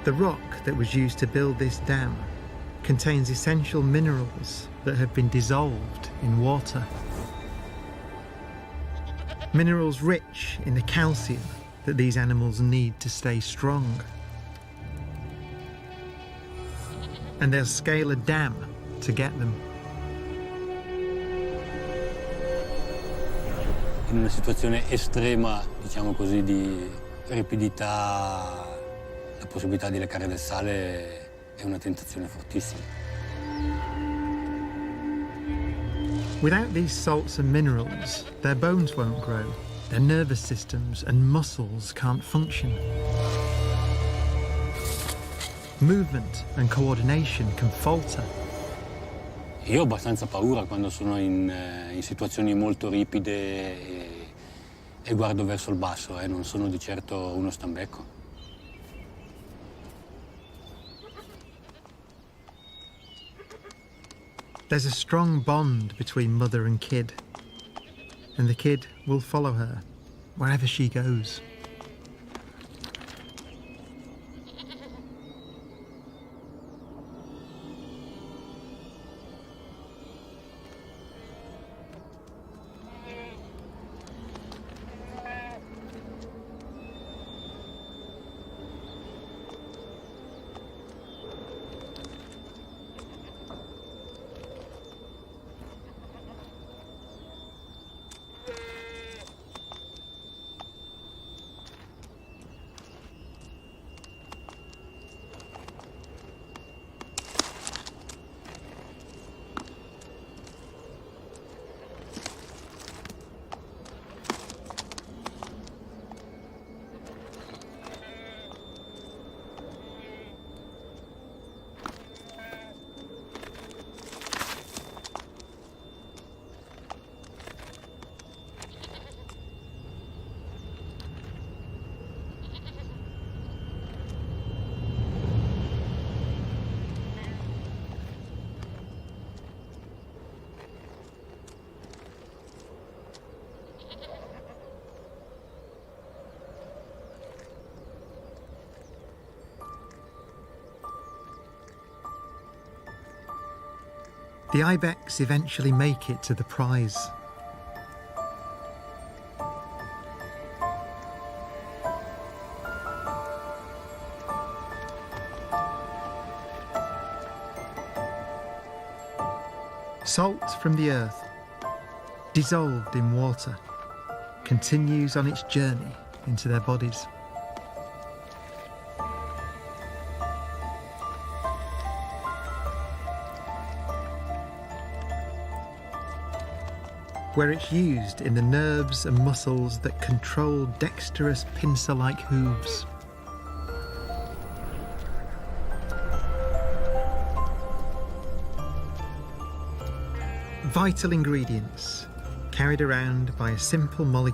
The rock that was used to build this dam contains essential minerals that have been dissolved in water. Minerals rich in the calcium that these animals need to stay strong. And they'll scale a dam to get them. In una situazione estrema, diciamo così, di ripidità, la possibilità di leccare del sale è una tentazione fortissima. Without these salts and minerals, their bones won't grow, their nervous systems and muscles can't function. Movement and coordination can falter. Io ho abbastanza paura quando sono in situazioni molto ripide e guardo verso il basso, non sono di certo uno stambecco. There's a strong bond between mother and kid, and the kid will follow her wherever she goes. The ibex eventually make it to the prize. Salt from the earth, dissolved in water, continues on its journey into their bodies. Where it's used in the nerves and muscles that control dexterous pincer-like hooves. Vital ingredients carried around by a simple molecule.